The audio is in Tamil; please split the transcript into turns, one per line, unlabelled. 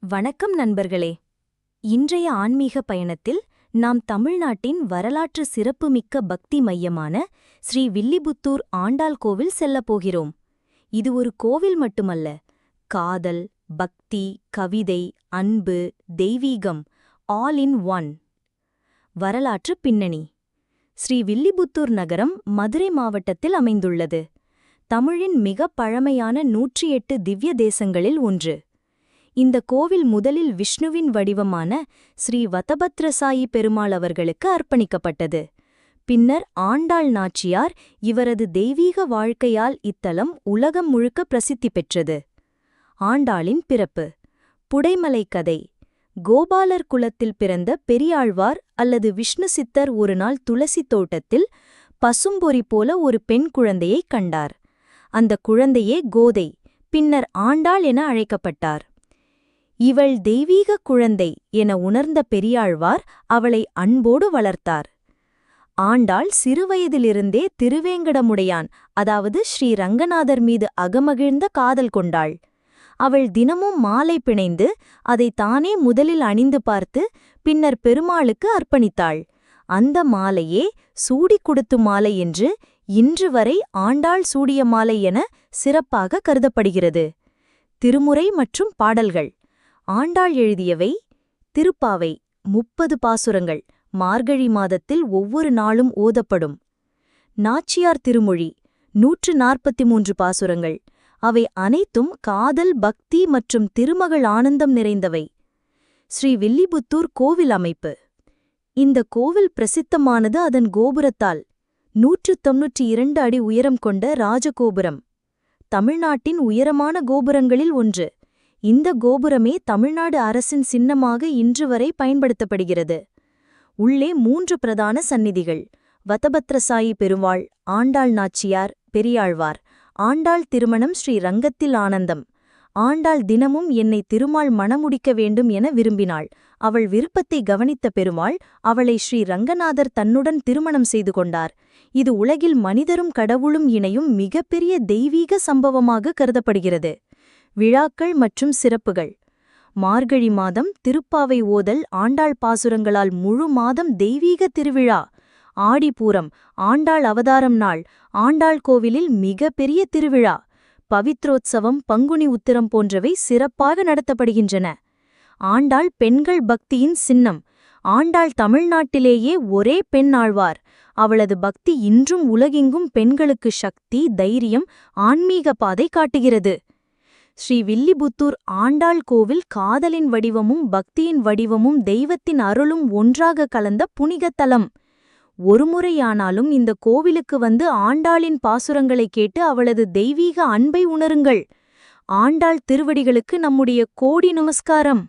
வணக்கம் நண்பர்களே. இன்றைய ஆன்மீக பயணத்தில் நாம் தமிழ்நாட்டின் வரலாற்று சிறப்புமிக்க பக்தி மையமான ஸ்ரீ வில்லிபுத்தூர் ஆண்டாள் கோவில் செல்லப் போகிறோம். இது ஒரு கோவில் மட்டுமல்ல, காதல், பக்தி, கவிதை, அன்பு, தெய்வீகம் ஆல் இன் ஒன். வரலாற்று பின்னணி. ஸ்ரீ வில்லிபுத்தூர் நகரம் மதுரை மாவட்டத்தில் அமைந்துள்ளது. தமிழின் மிகப் பழமையான 108 திவ்ய தேசங்களில் ஒன்று. இந்த கோவில் முதலில் விஷ்ணுவின் வடிவமான ஸ்ரீ வதபத்ரசாயி பெருமாள் அவர்களுக்கு அர்ப்பணிக்கப்பட்டது. பின்னர் ஆண்டாள் நாச்சியார் இவரது தெய்வீக வாழ்க்கையால் இத்தலம் உலகம் முழுக்க பிரசித்தி பெற்றது. ஆண்டாளின் பிறப்பு. புடைமலை கதை. கோபாலர் குலத்தில் பிறந்த பெரியாழ்வார் அல்லது விஷ்ணு சித்தர் ஒருநாள் துளசி தோட்டத்தில் பசும்பொறி போல ஒரு பெண் குழந்தையைக் கண்டார். அந்த குழந்தையே கோதை, பின்னர் ஆண்டாள் என அழைக்கப்பட்டார். இவள் தெய்வீக குழந்தை என உணர்ந்த பெரியாழ்வார் அவளை அன்போடு வளர்த்தார். ஆண்டாள் சிறுவயதிலிருந்தே திருவேங்கடமுடையான், அதாவது ஸ்ரீ ரங்கநாதர் மீது அகமகிழ்ந்த காதல் கொண்டாள். அவள் தினமும் மாலை பிணைந்து அதை தானே முதலில் அணிந்து பார்த்து பின்னர் பெருமாளுக்கு அர்ப்பணித்தாள். அந்த மாலையே சூடிக் கொடுத்து மாலை என்று இன்று வரை ஆண்டாள் சூடிய மாலை என சிறப்பாக கருதப்படுகிறது. திருமுறை மற்றும் பாடல்கள். ஆண்டாள் எழுதியவை: திருப்பாவை 30 பாசுரங்கள், மார்கழி மாதத்தில் ஒவ்வொரு நாளும் ஓதப்படும். நாச்சியார் திருமொழி 143 பாசுரங்கள், அவை அனைத்தும் காதல், பக்தி மற்றும் திருமகள் ஆனந்தம் நிறைந்தவை. ஸ்ரீ வில்லிபுத்தூர் கோவில் அமைப்பு. இந்த கோவில் பிரசித்தமானது அதன் கோபுரத்தால். 192 அடி உயரம் கொண்ட ராஜகோபுரம். தமிழ்நாட்டின் உயரமான கோபுரங்களில் ஒன்று. இந்த கோபுரமே தமிழ்நாடு அரசின் சின்னமாக இன்று வரை பயன்படுத்தப்படுகிறது. உள்ளே 3 பிரதான சந்நிதிகள்: வதபத்ரசாயி பெருமாள், ஆண்டாள் நாச்சியார், பெரியாழ்வார். ஆண்டாள் திருமணம் ஸ்ரீ ரங்கத்தில் ஆனந்தம். ஆண்டாள் தினமும் என்னை திருமால் மணமுடிக்க வேண்டும் என விரும்பினாள். அவள் விருப்பத்தை கவனித்த பெருமாள் அவளை ஸ்ரீ ரங்கநாதர் தன்னுடன் திருமணம் செய்து கொண்டார். இது உலகில் மனிதரும் கடவுளும் இணையும் மிகப்பெரிய தெய்வீக சம்பவமாக கருதப்படுகிறது. விழாக்கள் மற்றும் சிறப்புகள். மார்கழி மாதம் திருப்பாவை ஓதல், ஆண்டாள் பாசுரங்களால் முழு மாதம் தெய்வீக திருவிழா. ஆடிப்பூரம், ஆண்டாள் அவதாரம் நாள், ஆண்டாள் கோவிலில் மிக பெரிய திருவிழா. பவித்ரோத்சவம், பங்குனி உத்திரம் போன்றவை சிறப்பாக நடத்தப்படுகின்றன. ஆண்டாள் பெண்கள் பக்தியின் சின்னம். ஆண்டாள் தமிழ்நாட்டிலேயே ஒரே பெண் ஆழ்வார். அவளது பக்தி இன்றும் உலகெங்கும் பெண்களுக்கு சக்தி, தைரியம், ஆன்மீக பாதை காட்டுகிறது. ஸ்ரீ வில்லிபுத்தூர் ஆண்டாள் கோவில் காதலின் வடிவமும் பக்தியின் வடிவமும் தெய்வத்தின் அருளும் ஒன்றாக கலந்த புனித தலம். ஒருமுறையானாலும் இந்த கோவிலுக்கு வந்து ஆண்டாளின் பாசுரங்களை கேட்டு அவளது தெய்வீக அன்பை உணருங்கள். ஆண்டாள் திருவடிகளுக்கு நம்முடைய கோடி நமஸ்காரம்.